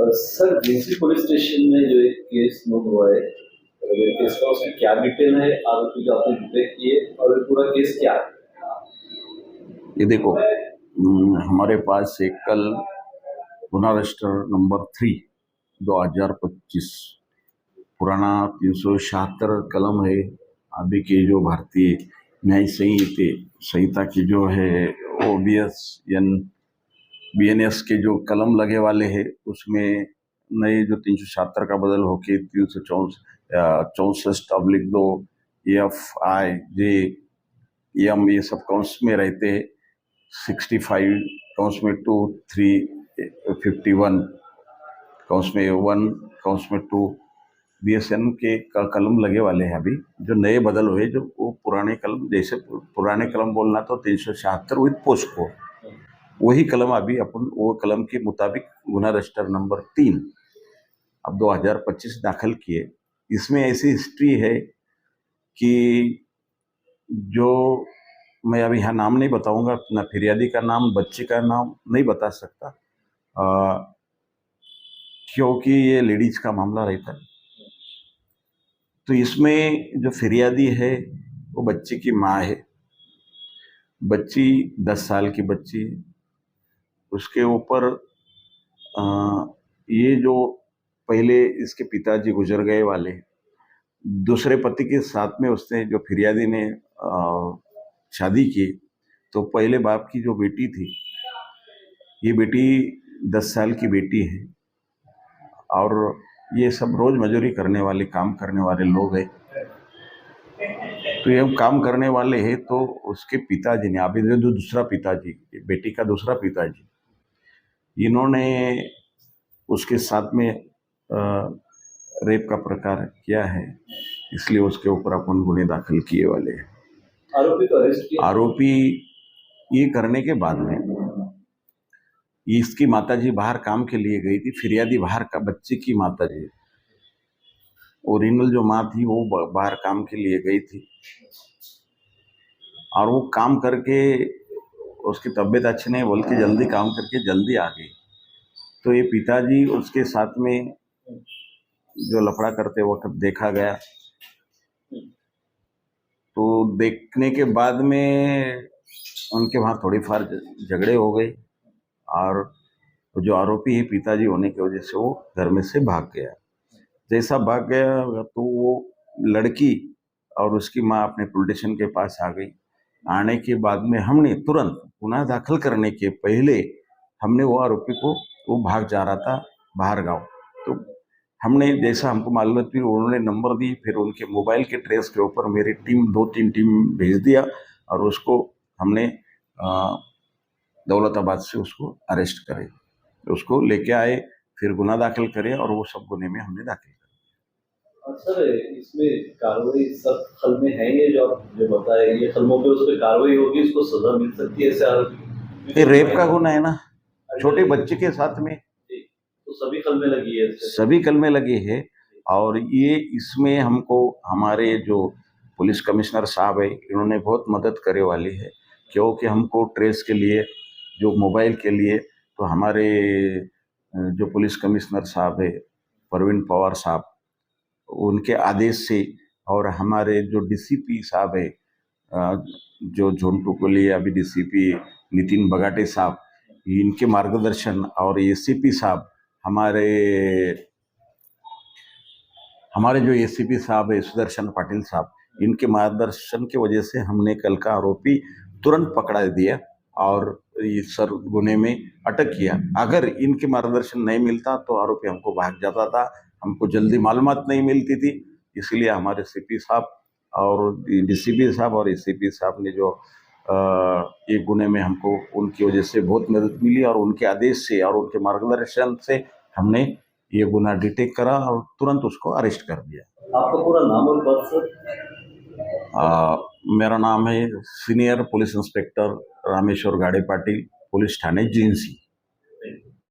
Sir जेसी police station में जो एक केस नोट हुआ है, ये केस का उसमें क्या डिटेल है, आरोपी जो आपने डिटेक्ट किए और ये पूरा केस क्या है? ये देखो, हमारे पास एक कल गुना रजिस्टर नंबर 3 2025 पुराना 376 कलम है। अभी की जो भारतीय न्याय संहिता की जो है OBS एन BNS के जो कलम लगे वाले हैं, उसमें नए जो 376 का बदल होके 364/2 FIJ एम ये सब काउंट्स में रहते हैं। 65 काउंट्स में 2 3 51 काउंट्स में 1 काउंट्स में 2 BSN के कलम लगे वाले हैं। अभी जो नए बदल हुए, जो वो पुराने कलम, जैसे पुराने कलम बोलना तो 376 विद पोस्को, वही कलम अभी अपन वो कलम के मुताबिक गुना रजिस्टर नंबर 3 अब 2025 दाखिल किए। इसमें ऐसी हिस्ट्री है कि जो मैं अभी यहाँ नाम नहीं बताऊंगा, ना फिरियादी का नाम, बच्चे का नाम नहीं बता सकता, क्योंकि ये लेडीज का मामला रहता है। तो इसमें जो फिरियादी है वो बच्चे की माँ है। बच्ची 10 साल की बच्ची, उसके ऊपर ये जो पहले इसके पिताजी गुजर गए वाले, दूसरे पति के साथ में उसने जो फिरियादी ने शादी की, तो पहले बाप की जो बेटी थी, ये बेटी 10 साल की बेटी है और ये सब रोज मजदूरी करने वाले, काम करने वाले लोग हैं। तो ये काम करने वाले हैं, तो उसके पिताजी ने, अभी जो दूसरा पिताजी, बेटी का दूसरा पिताजी, इन्होंने उसके साथ में रेप का प्रकार किया है, इसलिए उसके ऊपर अपन गुने दाखिल किए वाले हैं। आरोपी को अरेस्ट किया? आरोपी ये करने के बाद में इसकी माताजी बाहर काम के लिए गई थी। फिरियादी बाहर का, बच्चे की माताजी, ओरिजिनल जो माँ थी वो बाहर काम के लिए गई थी और वो काम करके उसकी तबीयत अच्छी नहीं, बल्कि जल्दी काम करके जल्दी आ गई। तो ये पिताजी उसके साथ में जो लफड़ा करते वक्त देखा गया, तो देखने के बाद में उनके वहाँ थोड़ी फार झगड़े हो गए और जो आरोपी है पिताजी होने की वजह से वो घर में से भाग गया। जैसा भाग गया तो वो लड़की और उसकी माँ अपने पुलिस स्टेशन के पास आ गई। आने के बाद में हमने तुरंत गुनाह दाखिल करने के पहले हमने वो आरोपी को, वो भाग जा रहा था बाहर गांव, तो हमने, जैसा हमको मालूम थी, उन्होंने नंबर दी, फिर उनके मोबाइल के ट्रेस के ऊपर मेरी टीम 2-3 टीम भेज दिया और उसको हमने दौलताबाद से उसको अरेस्ट करे, उसको लेके आए, फिर गुना दाखिल करे और वो सब गुने में हमने दाखिल किया। सर इसमें कार्रवाई सब खल में है, ये जो आप जो बताए, ये खलमों पे उस पर कार्रवाई होगी, उसको सजा मिल सकती है ऐसे आरोपी? ये रेप का गुना है ना, छोटे बच्चे के साथ में, तो सभी कल में लगी है? सभी कल में लगे हैं। और ये इसमें हमको हमारे जो पुलिस कमिश्नर साहब है, इन्होंने बहुत मदद करे वाली है, क्योंकि हमको ट्रेस के लिए, जो मोबाइल के लिए, तो हमारे जो पुलिस कमिश्नर साहब है परवीन पवार साहब, उनके आदेश से, और हमारे जो DCP साहब है, जो झोंटू के लिए अभी DCP नितिन बगाटे साहब, इनके मार्गदर्शन, और ACP साहब, हमारे जो ACP साहब है सुदर्शन पाटिल साहब, इनके मार्गदर्शन की वजह से हमने कल का आरोपी तुरंत पकड़ा दिया और इस सर गुने में अटक किया। अगर इनके मार्गदर्शन नहीं मिलता तो आरोपी हमको भाग जाता था, हमको जल्दी मालूमात नहीं मिलती थी। इसलिए हमारे CP साहब और DCP साहब और ACP साहब ने जो एक गुने में हमको, उनकी वजह से बहुत मदद मिली और उनके आदेश से और उनके मार्गदर्शन से हमने ये गुना डिटेक्ट करा और तुरंत उसको अरेस्ट कर दिया। आपका पूरा नाम और पद सर? मेरा नाम है सीनियर पुलिस इंस्पेक्टर रामेश्वर गाड़े पाटिल, पुलिस थाने GNC।